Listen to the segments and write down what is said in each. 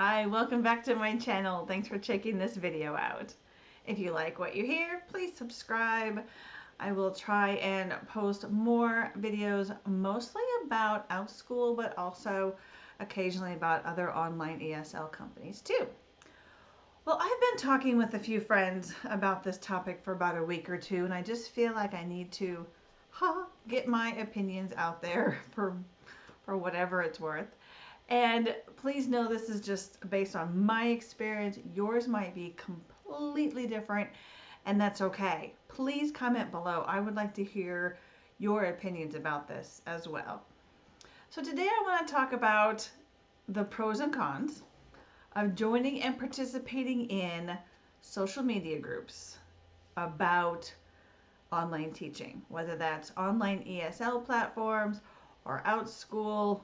Hi, welcome back to my channel. Thanks for checking this video out. If you like what you hear, please subscribe. I will try and post more videos, mostly about Outschool, but also occasionally about other online ESL companies too. Well, I've been talking with a few friends about this topic for about a week or two, and I just feel like I need to get my opinions out there for whatever it's worth. And please know this is just based on my experience. Yours might be completely different, and that's okay. Please comment below. I would like to hear your opinions about this as well. So today I want to talk about the pros and cons of joining and participating in social media groups about online teaching, whether that's online ESL platforms or Outschool.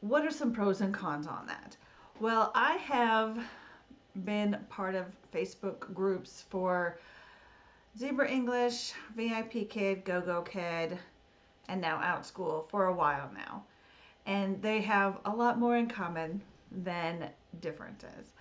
What are some pros and cons on that? Well, I have been part of Facebook groups for ZebraEnglish, VIPKid, GOGOKID, and now Outschool for a while now. And they have a lot more in common than differences.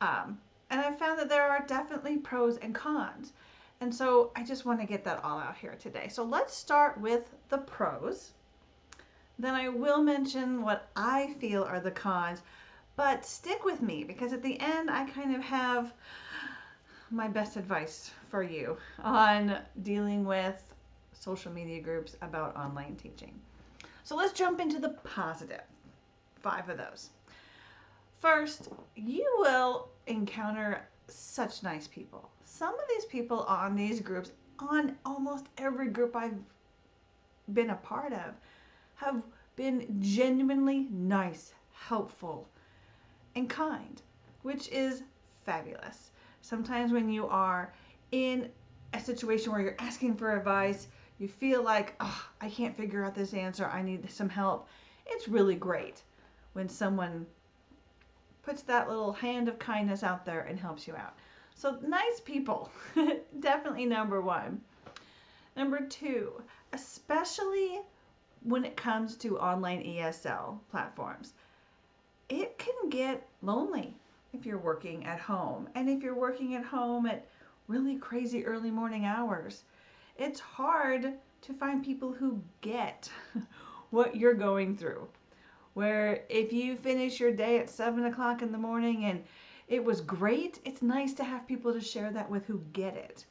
And I found that there are definitely pros and cons. And so I just want to get that all out here today. So let's start with the pros. Then I will mention what I feel are the cons, but stick with me because at the end I kind of have my best advice for you on dealing with social media groups about online teaching. So let's jump into the positive. 5 of those. First, you will encounter such nice people. Some of these people on these groups, on almost every group I've been a part of, have been genuinely nice, helpful, and kind, which is fabulous. Sometimes when you are in a situation where you're asking for advice, you feel like, oh, I can't figure out this answer, I need some help. It's really great when someone puts that little hand of kindness out there and helps you out. So nice people, definitely number 1. Number 2, especially when it comes to online ESL platforms, it can get lonely if you're working at home. And if you're working at home at really crazy early morning hours, it's hard to find people who get what you're going through. Where if you finish your day at 7 o'clock in the morning and it was great, it's nice to have people to share that with who get it.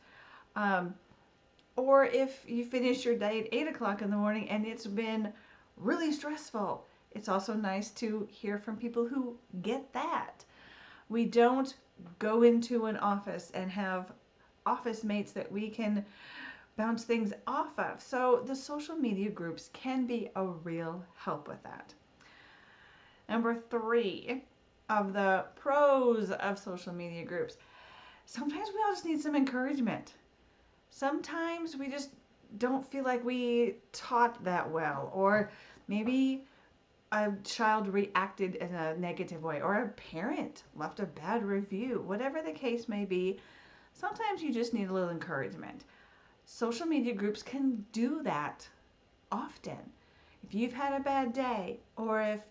Or if you finish your day at 8 o'clock in the morning and it's been really stressful, it's also nice to hear from people who get that. We don't go into an office and have office mates that we can bounce things off of. So the social media groups can be a real help with that. Number 3 of the pros of social media groups, sometimes we all just need some encouragement. Sometimes we just don't feel like we taught that well, or maybe a child reacted in a negative way, or a parent left a bad review. Whatever the case may be, sometimes you just need a little encouragement. Social media groups can do that often. If you've had a bad day, or if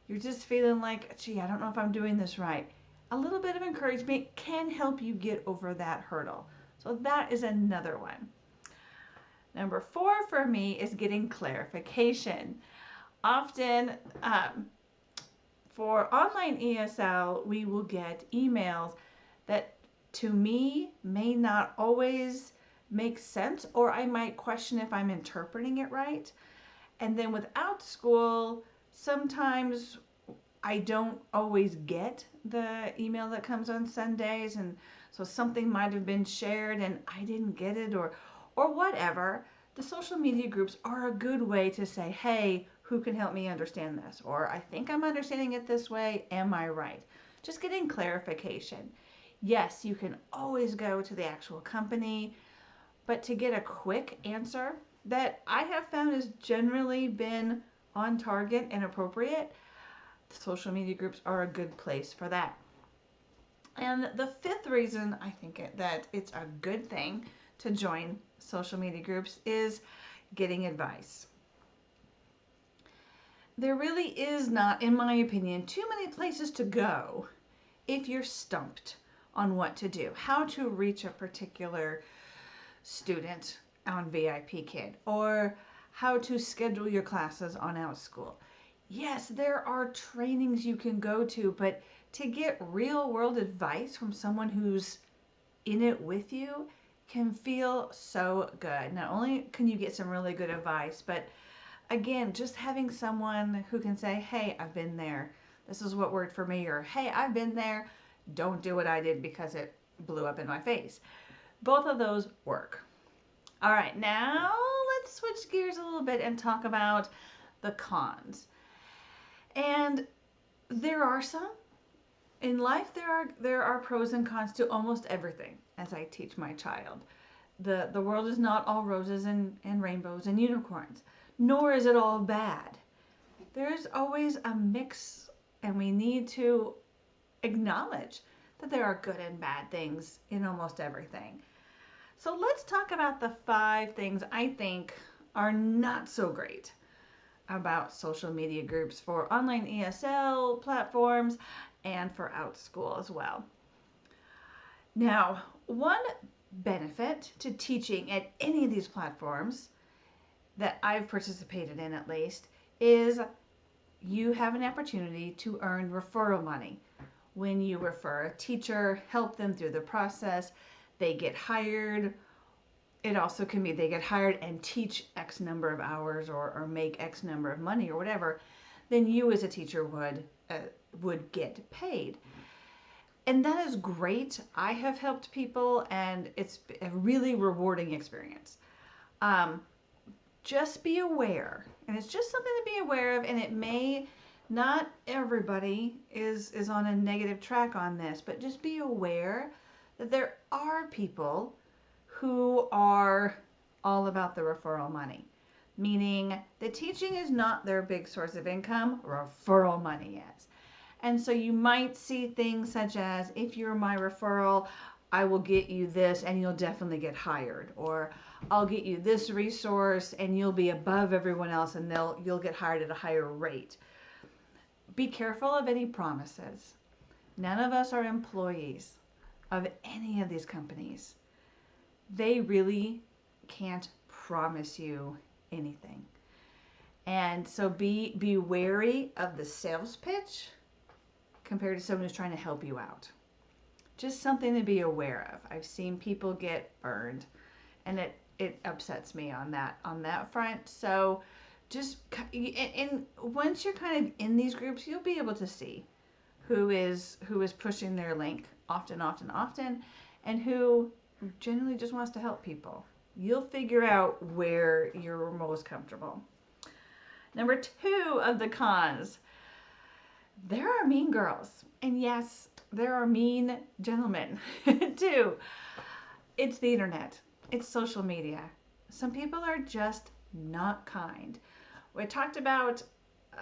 you're just feeling like, gee, I don't know if I'm doing this right, a little bit of encouragement can help you get over that hurdle. So that is another one. Number 4 for me is getting clarification. Often for online ESL, we will get emails that to me may not always make sense, or I might question if I'm interpreting it right. And then with Outschool, sometimes I don't always get the email that comes on Sundays, and so something might have been shared and I didn't get it, or whatever. The social media groups are a good way to say, hey, who can help me understand this? Or I think I'm understanding it this way, am I right? Just getting clarification. Yes, you can always go to the actual company, but to get a quick answer that I have found has generally been on target and appropriate, social media groups are a good place for that. And the 5th reason I think that it's a good thing to join social media groups is getting advice. there really is not, in my opinion, too many places to go if you're stumped on what to do, how to reach a particular student on VIPKid, or how to schedule your classes on Outschool. Yes, there are trainings you can go to, but to get real world advice from someone who's in it with you can feel so good. Not only can you get some really good advice, but again, just having someone who can say, hey, I've been there. This is what worked for me, or hey, I've been there. Don't do what I did because it blew up in my face. Both of those work. All right, now let's switch gears a little bit and talk about the cons. And there are some. In life, there are pros and cons to almost everything, as I teach my child. The world is not all roses and rainbows and unicorns, nor is it all bad. There's always a mix, and we need to acknowledge that there are good and bad things in almost everything. So let's talk about the 5 things I think are not so great about social media groups for online ESL platforms and for Outschool as well. Now, one benefit to teaching at any of these platforms that I've participated in at least is you have an opportunity to earn referral money. When you refer a teacher, help them through the process, they get hired. It also can be they get hired and teach X number of hours or make X number of money or whatever, then you as a teacher would get paid. And that is great. I have helped people and it's a really rewarding experience. Just be aware, and it's just something to be aware of, and it may not everybody is on a negative track on this, but just be aware that there are people who are all about the referral money, meaning the teaching is not their big source of income, referral money is. And so you might see things such as, if you're my referral, I will get you this and you'll definitely get hired, or I'll get you this resource and you'll be above everyone else and you'll get hired at a higher rate. Be careful of any promises. None of us are employees of any of these companies. They really can't promise you anything. And so be wary of the sales pitch compared to someone who's trying to help you out. Just something to be aware of. I've seen people get burned, and it upsets me on that front. So just and once you're kind of in these groups, you'll be able to see who is pushing their link often, and who generally just wants to help people. You'll figure out where you're most comfortable. Number 2 of the cons. There are mean girls. And yes, there are mean gentlemen too. It's the internet. It's social media. Some people are just not kind. We talked about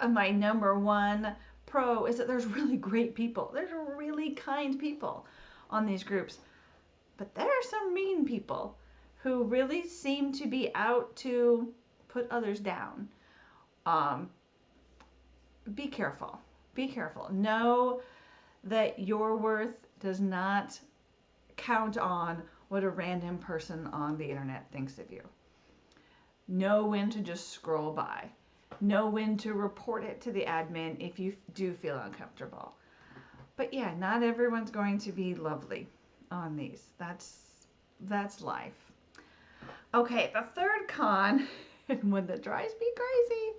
my number 1 pro is that there's really great people. There's really kind people on these groups. But there are some mean people who really seem to be out to put others down. Be careful. Be careful. Know that your worth does not count on what a random person on the internet thinks of you. Know when to just scroll by. Know when to report it to the admin if you do feel uncomfortable. But yeah, not everyone's going to be lovely on these. That's life. Okay, the third con, and one that drives me crazy,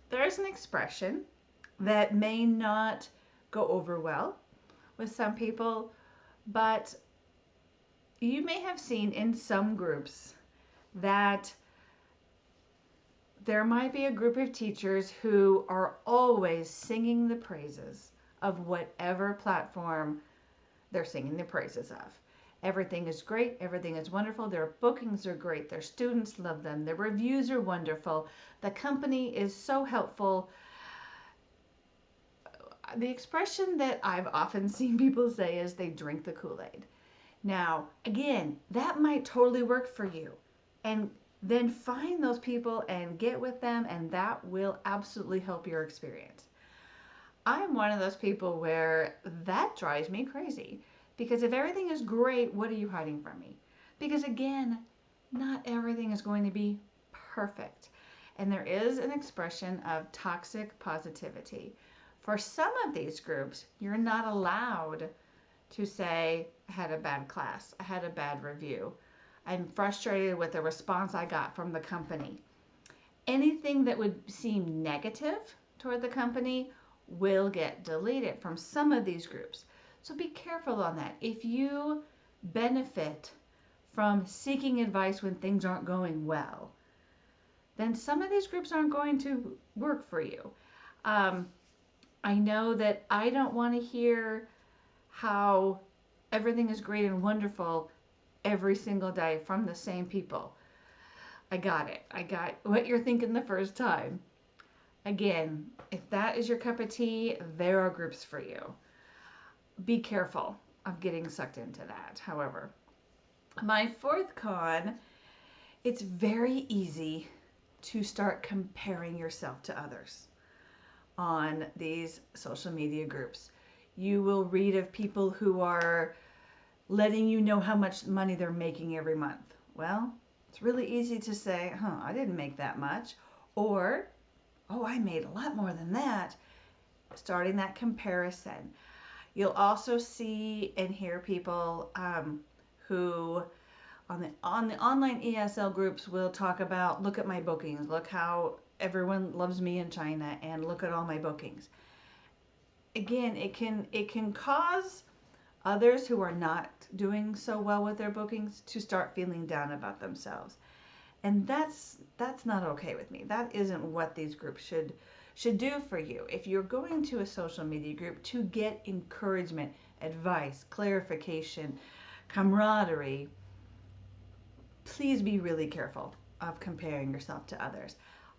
there's an expression that may not go over well with some people, but you may have seen in some groups that there might be a group of teachers who are always singing the praises of whatever platform they're singing the praises of. Everything is great. Everything is wonderful. Their bookings are great. Their students love them. Their reviews are wonderful. The company is so helpful. The expression that I've often seen people say is they drink the Kool-Aid. Now, again, that might totally work for you. And then find those people and get with them, and that will absolutely help your experience. I'm one of those people where that drives me crazy, because if everything is great, what are you hiding from me? Because again, not everything is going to be perfect. And there is an expression of toxic positivity. For some of these groups, you're not allowed to say, I had a bad class, I had a bad review, I'm frustrated with the response I got from the company. Anything that would seem negative toward the company will get deleted from some of these groups. So be careful on that. If you benefit from seeking advice when things aren't going well, then some of these groups aren't going to work for you. I know that I don't want to hear how everything is great and wonderful every single day from the same people. I got it. I got what you're thinking the first time. Again, if that is your cup of tea, there are groups for you. Be careful of getting sucked into that. However, my fourth con, it's very easy to start comparing yourself to others on these social media groups. You will read of people who are letting you know how much money they're making every month. Well, it's really easy to say, I didn't make that much. Or, oh, I made a lot more than that. Starting that comparison. You'll also see and hear people who on the online ESL groups will talk about, look at my bookings, look how everyone loves me in China, and look at all my bookings. Again, it can cause others who are not doing so well with their bookings to start feeling down about themselves. And that's not okay with me. That isn't what these groups should do for you. If you're going to a social media group to get encouragement, advice, clarification, camaraderie, please be really careful of comparing yourself to others.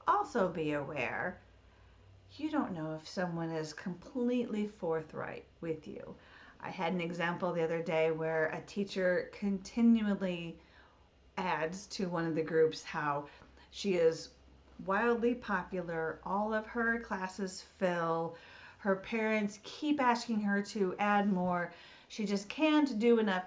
Also be aware, you don't know if someone is completely forthright with you. I had an example the other day where a teacher continually adds to one of the groups how she is wildly popular, all of her classes fill, her parents keep asking her to add more, she just can't do enough.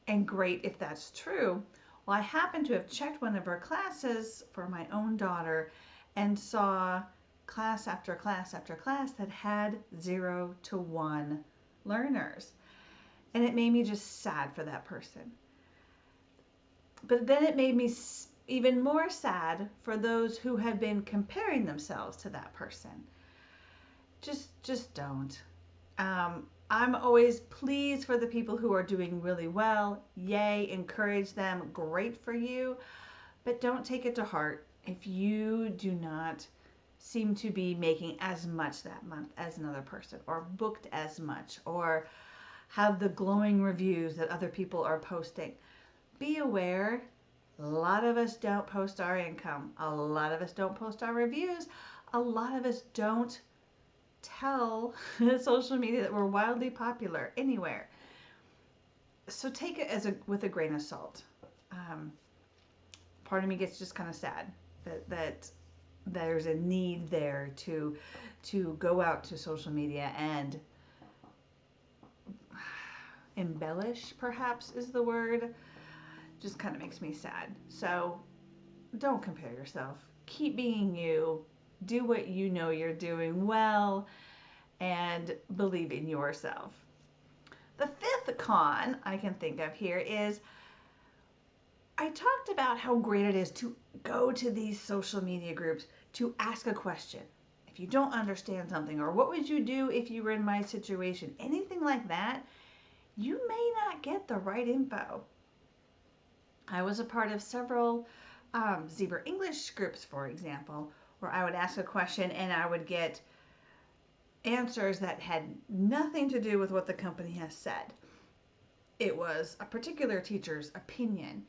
And great if that's true. Well, I happened to have checked one of her classes for my own daughter and saw class after class after class that had 0 to 1 learners. And it made me just sad for that person. But then it made me even more sad for those who had been comparing themselves to that person. Just don't. I'm always pleased for the people who are doing really well. Yay, encourage them. Great for you. But don't take it to heart if you do not seem to be making as much that month as another person, or booked as much, or have the glowing reviews that other people are posting. Be aware, a lot of us don't post our income. A lot of us don't post our reviews. A lot of us don't tell social media that we're wildly popular anywhere. So take it with a grain of salt. Part of me gets just kind of sad that there's a need there to go out to social media and embellish, perhaps is the word. Just kind of makes me sad. So don't compare yourself. Keep being you. Do what you know you're doing well, and believe in yourself. The fifth con I can think of here is, I talked about how great it is to go to these social media groups to ask a question. If you don't understand something, or what would you do if you were in my situation, anything like that, you may not get the right info. I was a part of several ZebraEnglish groups, for example, where I would ask a question and I would get answers that had nothing to do with what the company has said. It was a particular teacher's opinion.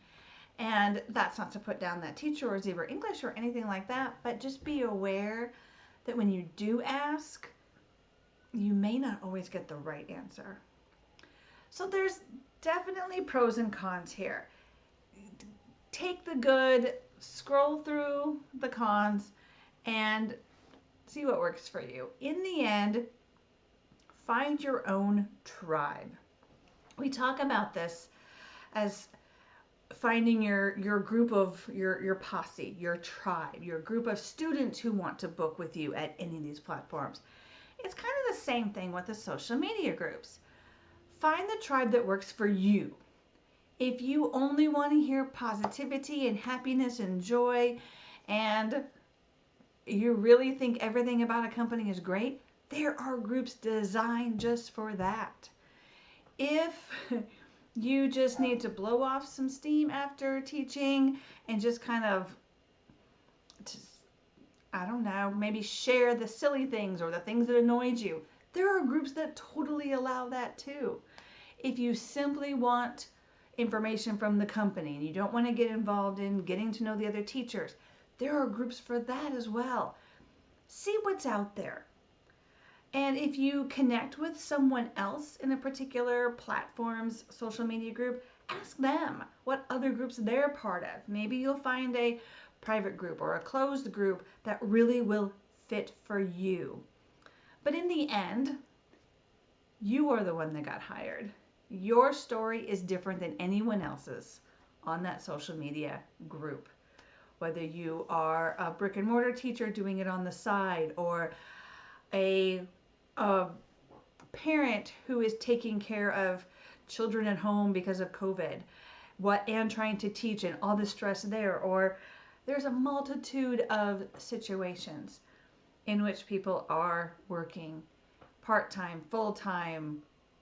And that's not to put down that teacher or ZebraEnglish or anything like that, but just be aware that when you do ask, you may not always get the right answer. So there's definitely pros and cons here. take the good, scroll through the cons, and see what works for you. In the end, find your own tribe. We talk about this as finding your group of your posse, your tribe, your group of students who want to book with you at any of these platforms. It's kind of the same thing with the social media groups. Find the tribe that works for you. If you only want to hear positivity and happiness and joy, and you really think everything about a company is great, there are groups designed just for that. If you just need to blow off some steam after teaching and just kind of, I don't know, maybe share the silly things or the things that annoyed you, there are groups that totally allow that too. If you simply want information from the company and you don't want to get involved in getting to know the other teachers, there are groups for that as well. See what's out there. And if you connect with someone else in a particular platform's social media group, ask them what other groups they're part of. Maybe you'll find a private group or a closed group that really will fit for you. But in the end, you are the one that got hired. Your story is different than anyone else's on that social media group. Whether you are a brick and mortar teacher doing it on the side, or a parent who is taking care of children at home because of COVID, and trying to teach and all the stress there, or there's a multitude of situations in which people are working part-time, full-time,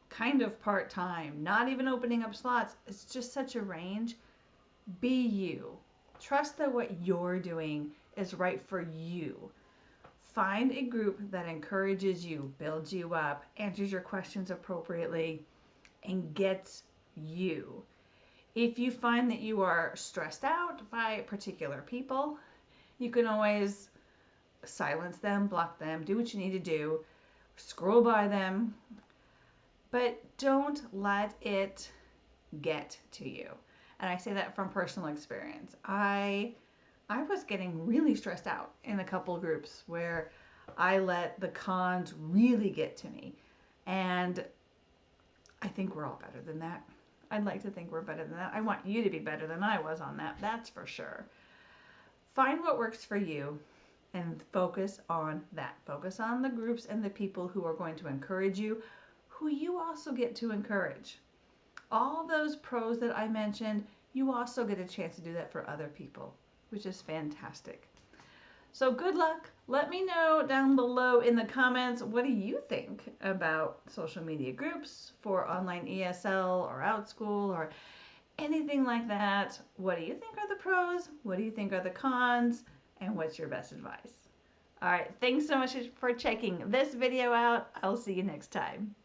kind of part-time, not even opening up slots. It's just such a range. Be you. Trust that what you're doing is right for you. Find a group that encourages you, builds you up, answers your questions appropriately, and gets you. If you find that you are stressed out by particular people, you can always silence them, block them, do what you need to do, scroll by them, but don't let it get to you. And I say that from personal experience. I was getting really stressed out in a couple of groups where I let the cons really get to me. And I think we're all better than that. I'd like to think we're better than that. I want you to be better than I was on that, that's for sure. Find what works for you and focus on that. Focus on the groups and the people who are going to encourage you, who you also get to encourage. All those pros that I mentioned, you also get a chance to do that for other people, which is fantastic. So good luck. Let me know down below in the comments, what do you think about social media groups for online ESL or Outschool or anything like that? What do you think are the pros? What do you think are the cons? And what's your best advice? All right, thanks so much for checking this video out. I'll see you next time.